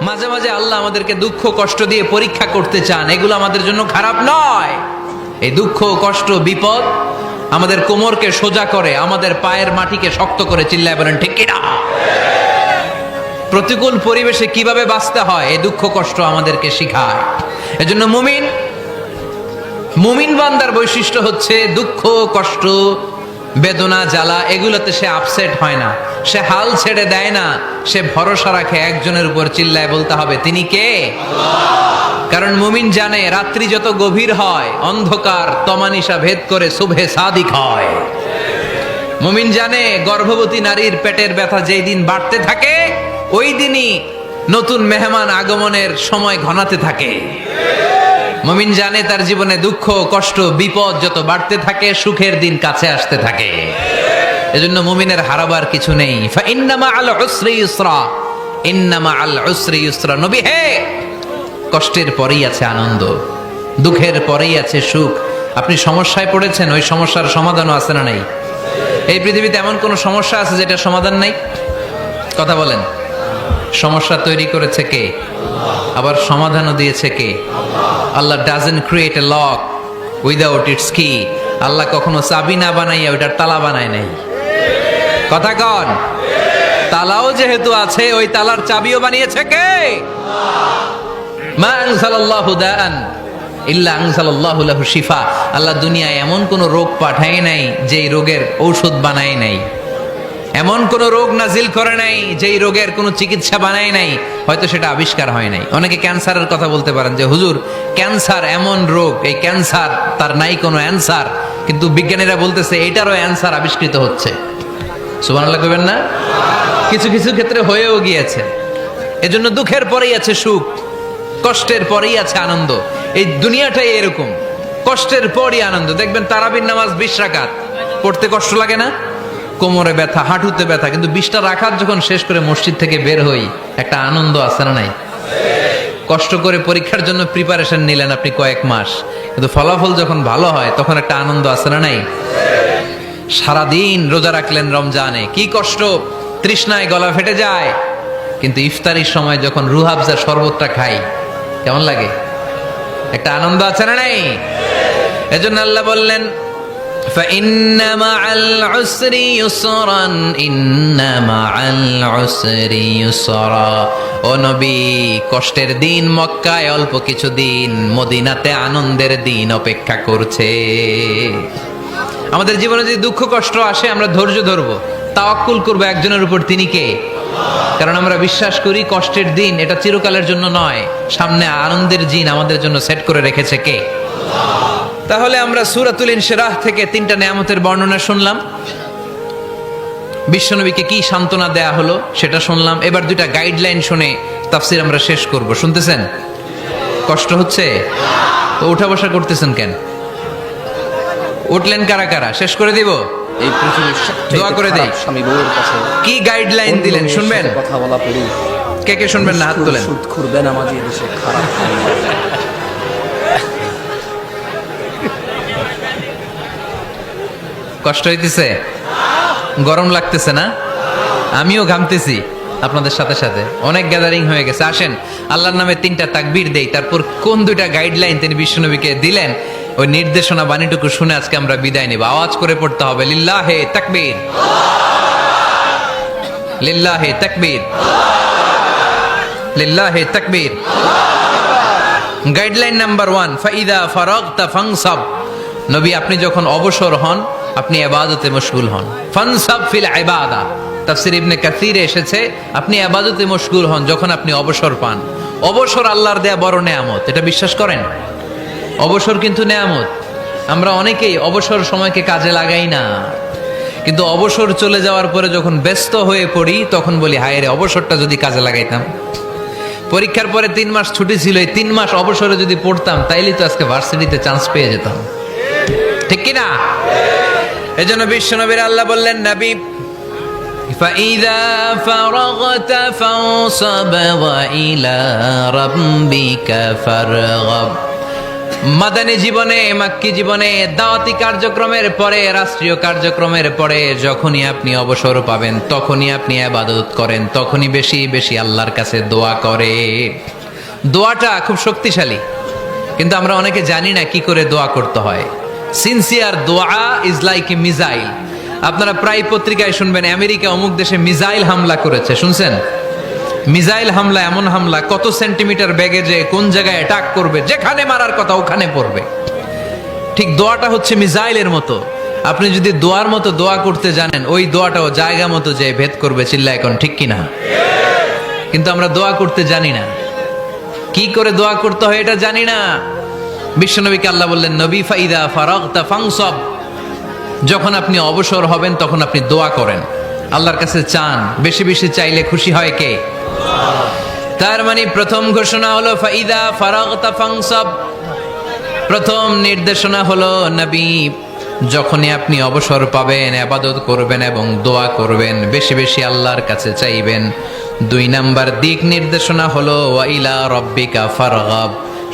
মাঝে মাঝে আল্লাহ আমাদেরকে দুঃখ কষ্ট দিয়ে পরীক্ষা করতে চান, এগুলো আমাদের জন্য খারাপ নয়। এই দুঃখ কষ্ট বিপদ আমাদের কোমরকে সোজা করে, আমাদের পায়ের মাটিকে শক্ত করে, চিল্লায় বলেন ঠিক কিনা? প্রতিকূল পরিবেশে কিভাবে বাঁচতে হয় এই দুঃখ কষ্ট আমাদেরকে শিখায়। এজন্য মুমিন বান্দার বৈশিষ্ট্য হচ্ছে দুঃখ কষ্ট বেদনা জ্বালা এগুলোতে সে আপসেট হয় না, সে হাল ছেড়ে দেয় না, সে ভরসা রাখে একজনের উপর, চিল্লায় বলতে হবে তিনি কে? কারণ মুমিন জানে রাত্রি যত গভীর হয় অন্ধকার তমানিসা ভেদ করে সুবহে সাদিক হয়। মুমিন জানে গর্ভবতী নারীর পেটের ব্যথা যেই দিন বাড়তে থাকে ওই দিনই নতুন মেহমান আগমনের সময় ঘনাতে থাকে। মুমিন জানে তার জীবনে দুঃখ কষ্ট বিপদ যত বাড়তে থাকে সুখের দিন কাছে আসতে থাকে। এজন্য মুমিনের হারাবার কিছু নেই। ইন্না মাআল উসরি ইউসরা, ইন্না মাআল উসরি ইউসরা। নবী হে, কষ্টের পরেই আছে আনন্দ, দুঃখের পরেই আছে সুখ। আপনি সমস্যায় পড়েছেন, ওই সমস্যার সমাধানও আছে না নাই? এই পৃথিবীতে এমন কোন সমস্যা আছে যেটা সমাধান নাই? কথা বলেন। সমস্যা তৈরি করেছে কে? আবার সমাধানও দিয়েছে কে? Allah doesn't create a lock without its key. Allah কখনো চাবি না বানাইয়া ওইটার তালা বানায় নাই। কথা কন। তালাও যেহেতু আছে ওই তালার চাবিও বানিয়েছে কে? মা আনজালাল্লাহু দাআন ইল্লা আনজালাল্লাহু লাহু শিফা। আল্লাহ দুনিয়ায় এমন কোন রোগ পাঠায় নাই যেই রোগের ঔষধ বানায় নাই, এমন কোন রোগ নাজিল করে নাই যেই রোগের কোনো চিকিৎসা বানায় নাই, হয়তো সেটা আবিষ্কার হয় নাই। অনেকে ক্যান্সারের কথা বলতে পারেন যে হুজুর ক্যান্সার এমন রোগ, এই ক্যান্সার তার নাই কোনো অ্যান্সার, কিন্তু বিজ্ঞানীরা বলতেছে এটারও অ্যান্সার আবিষ্কৃত হচ্ছে। সুবহানাল্লাহ কইবেন না? কিছু কিছু ক্ষেত্রে হয়েও গিয়েছে। এজন্য দুঃখের পরেই আছে সুখ, কষ্টের পরেই আছে আনন্দ। এই দুনিয়াটাই এরকম, কষ্টের পরই আনন্দ। দেখবেন তারাবির নামাজ 20 রাকাত পড়তে কষ্ট লাগে না? কোমরে ব্যথা, হাঁটুতে ব্যথা, কিন্তু 20টা রাকাত যখন শেষ করে মসজিদ থেকে বের হই একটা আনন্দ আছে না নাই? কষ্ট করে পরীক্ষার জন্য প্রিপারেশন নিলেন আপনি কয়েক মাস, কিন্তু ফলাফল যখন ভালো হয় তখন একটা আনন্দ আছে না নাই? সারাদিন রোজা রাখলেন রমজানে, কি কষ্ট, তৃষ্ণায় গলা ফেটে যায়, কিন্তু ইফতারির সময় যখন রুহাবজা শরবতটা খাই কেমন লাগে? একটা আনন্দ আছে না নাই? এজন্য আল্লাহ বললেন فإن مع العسر يسرا إن مع العسر يسرا। ও নবী, কষ্টের দিন মক্কায় অল্প কিছু দিন, মদিনাতে আনন্দের দিন অপেক্ষা করছে। আমাদের জীবনে যদি দুঃখ কষ্ট আসে আমরা ধৈর্য ধরবো, তাওয়াক্কুল করবো একজনের উপর, তিনি কে? কারণ আমরা বিশ্বাস করি কষ্টের দিন এটা চিরকালের জন্য নয়, সামনে আনন্দের দিন আমাদের জন্য সেট করে রেখেছে কে? তাহলে আমরা সূরাতুল ইনশিরাহ থেকে 3টা নিয়ামতের বর্ণনা শুনলাম, বিশ্বনবীকে কি সান্ত্বনা দেয়া হলো সেটা শুনলাম। এবার 2টা গাইডলাইন শুনে তাফসীর আমরা শেষ করব। শুনতেছেন? কষ্ট হচ্ছে তো উঠা বসা করতেছেন কেন? উঠলেন কারা কারা? শেষ করে দিব? এই পৃথিবীর দোয়া করে দেই। স্বামী বউয়ের কাছে কি গাইডলাইন দিলেন শুনবেন? কথা বলা পড়ি। কে কে শুনবেন না হাত তোলেন। সুদখোর বেনামাজি দেশে খারাপ। কষ্ট হইতেছে? গরম লাগতেছে না? আমিও ঘামতেছি আপনাদের সাথে সাথে। অনেক গ্যাদারিং হয়ে গেছে। আসেন আল্লাহর নামে 3টা তাকবীর দেই, তারপর কোন 2টা গাইডলাইন তিনি বিশ্বনবীকে দিলেন ওই নির্দেশনা বাণীটুকু শুনে আজকে আমরা বিদায় নেব। আওয়াজ করে পড়তে হবে লিল্লাহে তাকবীর, লিল্লাহে তাকবীর, লিল্লাহে তাকবীর। গাইডলাইন নাম্বার 1, ফাইদা ফারাগতা ফানসাব। নবী আপনি যখন অবসর হন আপনি ইবাদতে মশগুল হন। ফানসাব ফিল ইবাদা, তাফসীর ইবনে কাসিরে এসেছে আপনি ইবাদতে মশগুল হন যখন আপনি অবসর পান। অবসর আল্লাহর দেয়া বড় নেয়ামত, এটা বিশ্বাস করেন? অবসর কিন্তু নেয়ামত। আমরা অনেকেই অবসর সময়কে কাজে লাগাই না, কিন্তু অবসর চলে যাওয়ার পরে যখন ব্যস্ত হয়ে পড়ি তখন বলি হায় রে অবসরটা যদি কাজে লাগাইতাম। পরীক্ষার পরে 3 মাস ছুটি ছিল, এই 3 মাস অবসরে যদি পড়তাম তাইলেই তো আজকে ভার্সিটিতে চান্স পেয়ে যেতাম, ঠিক কি না? এজন্য বিশ্বনবীর আল্লাহ বললেন নবী ফাইদা ফারাগতা ফানসাব ওয়া ইলা রাব্বিকা ফারগাব। মাদানী জীবনে, মাক্কি জীবনে, দাওয়াতি কার্যক্রমের পরে, রাষ্ট্রীয় কার্যক্রমের পরে যখনই আপনি অবসর পাবেন তখনই আপনি ইবাদত করেন, তখনই বেশি বেশি আল্লাহর কাছে দোয়া করে। দোয়াটা খুব শক্তিশালী, কিন্তু আমরা অনেকে জানি না কি করে দোয়া করতে হয়। সিনসিয়ার দোয়া ইজ লাইক এ মিসাইল। আপনারা প্রায় পত্রিকায় শুনবেন আমেরিকা অমুক দেশে মিসাইল হামলা করেছে, শুনছেন? মিসাইল হামলা এমন হামলা, কত সেন্টিমিটার বেগে যে কোন জায়গায় অ্যাটাক করবে, যেখানে মারার কথা ওখানে পড়বে। ঠিক দোয়াটা হচ্ছে মিসাইলের মতো। আপনি যদি দোয়ার মতো দোয়া করতে জানেন, ওই দোয়াটাও জায়গা মতো যে ভেদ করবে। চিল্লা এখন ঠিক কিনা? কিন্তু আমরা দোয়া করতে জানি না, কি করে দোয়া করতে হয় এটা জানি না। বিশ্বনবীকে আল্লাহ বললেন, নবী ফাইদা ফারাগতা ফানসাব, যখন আপনি অবসর হবেন তখন আপনি দোয়া করেন, আল্লাহর কাছে চান। বেশি বেশি চাইলে খুশি হয় কে? তার মানে প্রথম ঘোষণা হলো ফাইদা ফারাগতা ফানসাব। প্রথম নির্দেশনা হলো নবী, যখনই আপনি অবসর পাবেন ইবাদত করবেন এবং দোয়া করবেন, বেশি বেশি আল্লাহর কাছে চাইবেন। 2 নাম্বার দিক নির্দেশনা হলো ওয়াইলা রব্বিকা ফারগাব,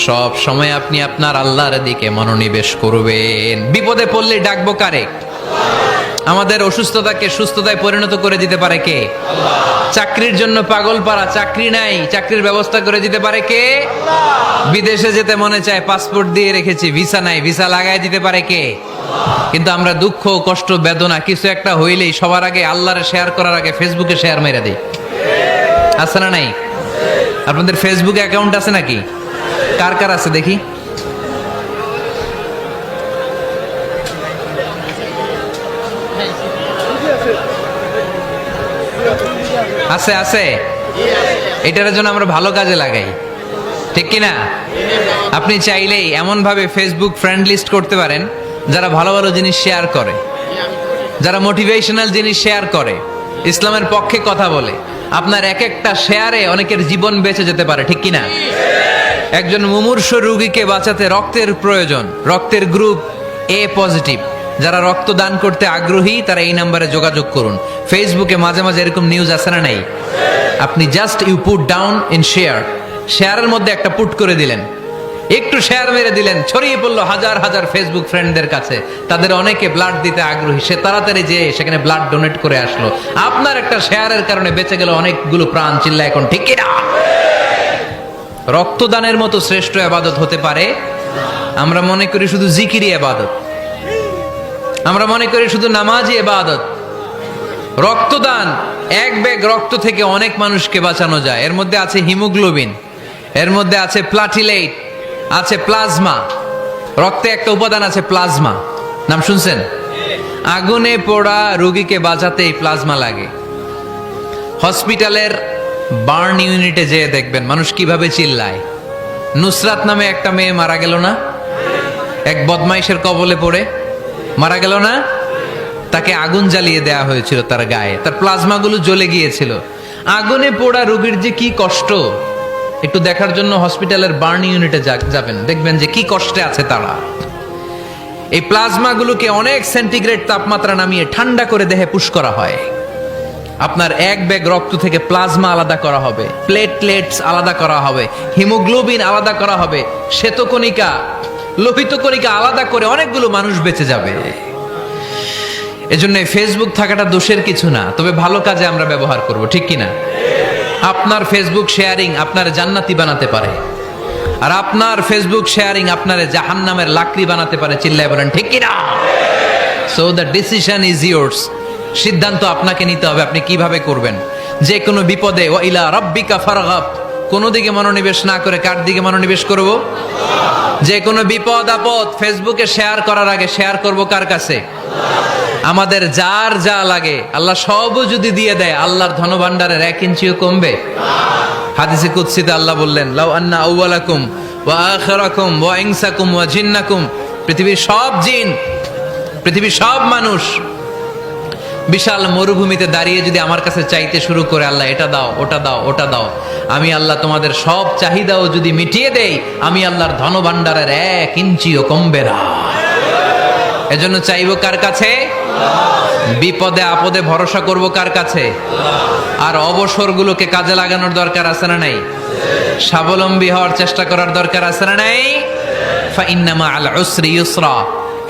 সব সময় আপনি আপনার আল্লাহর দিকে মনোনিবেশ করবেন। বিপদে পড়লে ডাকবো কারে? আমাদের অসুস্থতাকে সুস্থতায় পরিণত করে দিতে পারে কে? চাকরির জন্য পাগল পারা, চাকরি নাই, চাকরির ব্যবস্থা করে দিতে পারে কে? বিদেশে যেতে মনে চায়, পাসপোর্ট দিয়ে রেখেছি, ভিসা নাই, ভিসা লাগাই দিতে পারে কে? কিন্তু আমরা দুঃখ, কষ্ট, বেদনা কিছু একটা হইলেই সবার আগে আল্লাহরে শেয়ার করার আগে ফেসবুকে শেয়ার মেরে দেই। আছে না নাই? আপনাদের ফেসবুক অ্যাকাউন্ট আছে নাকি? কার কার আছে দেখি? আছে আছে। এটার জন্য আমরা ভালো কাজে লাগাই, ঠিক কিনা? আপনি চাইলেই এমন ভাবে ফেসবুক ফ্রেন্ড লিস্ট করতে পারেন যারা ভালো ভালো জিনিস শেয়ার করে, যারা মোটিভেশনাল জিনিস শেয়ার করে, ইসলামের পক্ষে কথা বলে। আপনার এক একটা শেয়ারে অনেকের জীবন বেঁচে যেতে পারে, ঠিক কিনা? একজন মুমূর্ষ রোগীকে বাঁচাতে রক্তের প্রয়োজন, রক্তের গ্রুপ এ পজিটিভ। যারা রক্ত দান করতে আগ্রহী তারা এই নাম্বারে যোগাযোগ করুন। ফেসবুকে মাঝে মাঝে এরকম নিউজ আসে না নাই? আপনি just you put down in share, শেয়ারের মধ্যে একটা পুট করে দিলেন, একটু শেয়ার মেরে দিলেন, ছড়িয়ে পড়লো হাজার হাজার ফেসবুক ফ্রেন্ডদের কাছে। তাদের অনেকে ব্লাড দিতে আগ্রহী, সে তাড়াতাড়ি যে সেখানে ব্লাড ডোনেট করে আসলো। আপনার একটা শেয়ারের কারণে বেঁচে গেল অনেকগুলো প্রাণ। চিল্লা এখন ঠিক কিনা? রক্তদানের মতো শ্রেষ্ঠ ইবাদত হতে পারে? আমরা মনে করি শুধু জিকিরি ইবাদত, আমরা মনে করি শুধু নামাজি ইবাদত। রক্তদান, এক ব্যাগ রক্ত থেকে অনেক মানুষকে বাঁচানো যায়। এর মধ্যে আছে হিমোগ্লোবিন, এর মধ্যে আছে প্লাটিলেট, আছে প্লাজমা। রক্তে একটা উপাদান আছে প্লাজমা, নাম শুনছেন? আগুনে পোড়া রোগীকে বাঁচাতে এই প্লাজমা লাগে। হসপিটালের বার্ন ইউনিটে যেয়ে দেখবেন মানুষ কিভাবে চিল্লায়। নুসরাত নামে একটা মেয়ে মারা গেল না? এক বদমাইশের কবলে পড়ে মারা গেল না? তাকে আগুন জ্বালিয়ে দেয়া হয়েছিল তার গায়ে, তার প্লাজমা গুলো জ্বলে গিয়েছিল। আগুনে পোড়া রোগীর যে কি কষ্ট, একটু দেখার জন্য হসপিটালের বার্ন ইউনিটে যাবেন, দেখবেন যে কি কষ্টে আছে তারা। এই প্লাজমা গুলোকে অনেক সেন্টিগ্রেড তাপমাত্রা নামিয়ে ঠান্ডা করে দেহে পুশ করা হয়। আপনার এক ব্যাগ রক্ত থেকে প্লাজমা আলাদা করা হবে, প্লেটলেটস আলাদা করা হবে, হিমোগ্লোবিন আলাদা করা হবে, শ্বেতকণিকা, লোহিত কণিকা আলাদা করে অনেকগুলো মানুষ বেঁচে যাবে। এজন্য ফেসবুক থাকাটা দোষের কিছু না, তবে ভালো কাজে আমরা ব্যবহার করব, ঠিক কিনা? আপনার ফেসবুক শেয়ারিং আপনার জান্নাতি বানাতে পারে, আর আপনার ফেসবুক শেয়ারিং আপনার জাহান্নামের লাকড়ি বানাতে পারে। চিল্লায় বলেন ঠিক কিনা? So the decision is yours. সিদ্ধান্ত আপনাকে নিতে হবে, আপনি কিভাবে করবেন। যে কোনো বিপদে ওয়াইলা রাব্বিকা ফারগাব, কোনো দিকে মনোনিবেশ না করে কার দিকে মনোনিবেশ করব? যে কোনো বিপদ আপদ ফেসবুকে শেয়ার করার আগে শেয়ার করব কার কাছে? আমাদের যার যা লাগে আল্লাহ সবও যদি দিয়ে দেয়, আল্লাহর ধনভাণ্ডারের 1 ইঞ্চিও কমবে? হাদিসে কুদসিতে আল্লাহ বললেন, লাউ আন্না আউওয়ালাকুম ওয়া আখিরাকুম ওয়া ইনসাকুম ওয়া জিন্নাকুম, পৃথিবীর সব জিন, পৃথিবীর সব মানুষ বিশাল মরুভূমিতে দাঁড়িয়ে যদি আমার কাছে চাইতে শুরু করে, আল্লাহ এটা দাও, ওটা দাও, ওটা দাও, আমি আল্লাহ তোমাদের সব চাহিদাও যদি মিটিয়ে দেই, আমি আল্লাহর ধনভাণ্ডারের 1 ইঞ্চিও কমবে না। এজন্য চাইবো কার কাছে? বিপদে আপদে ভরসা করব কার কাছে? আর অবসরগুলোকে কাজে লাগানোর দরকার আছে না নাই? স্বাবলম্বী হওয়ার চেষ্টা করার দরকার আছে না নাই? ফাইন্নামা আল উসরি ইউসরা,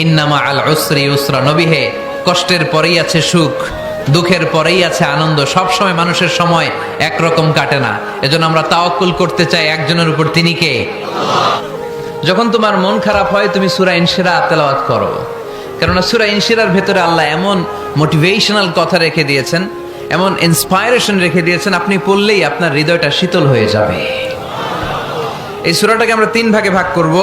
ইন্নামা আল উসরি ইউসরা। নবী হে, কষ্টের পরেই আছে সুখ, দুঃখের পরেই আছে আনন্দ। সব সময় মানুষের সময় একরকম কাটে না। এজন্য আমরা তাওয়াক্কুল করতে চাই একজনের উপর, তিনি কে? যখন তোমার মন খারাপ হয় তুমি সূরা ইনশিরাহ তেলাওয়াত করো, কেননা সূরা ইনশিরাহর ভেতরে আল্লাহ এমন মোটিভেশনাল কথা রেখে দিয়েছেন, এমন ইন্সপায়ারেশন রেখে দিয়েছেন, আপনি পড়লেই আপনার হৃদয়টা শীতল হয়ে যাবে। এই সূরাটাকে আমরা 3 ভাগে ভাগ করব।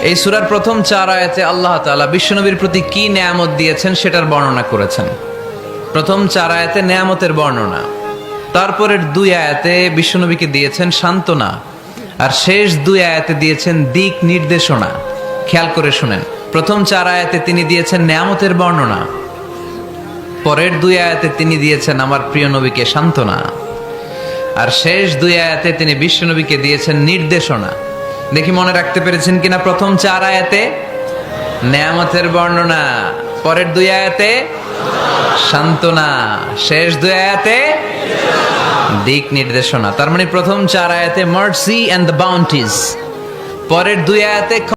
এই সূরার প্রথম 4 আয়াতে আল্লাহ তাআলা বিশ্বনবীর প্রতি কি নেয়ামত দিয়েছেন সেটার বর্ণনা করেছেন। প্রথম 4 আয়াতে নেয়ামতের বর্ণনা, তারপরের 2 আয়াতে বিশ্বনবীকে দিয়েছেন সান্ত্বনা, আর শেষ 2 আয়াতে দিয়েছেন দিক নির্দেশনা। খেয়াল করে শুনেন, প্রথম 4 আয়াতে তিনি দিয়েছেন নেয়ামতের বর্ণনা, পরের 2 আয়াতে তিনি দিয়েছেন আমার প্রিয় নবীকে সান্ত্বনা, আর শেষ 2 আয়াতে তিনি বিশ্বনবীকে দিয়েছেন নির্দেশনা। দেখি মনে রাখতে পেরেছেন কিনা? প্রথম 4 আয়াতে নেয়ামতের বর্ণনা, পরের 2 আয়াতে সান্ত্বনা, শেষ 2 আয়াতে দিক নির্দেশনা। তার মানে প্রথম 4 আয়াতে মার্সি এন্ড দ্য বাউন্টিজ, পরের 2 আয়াতে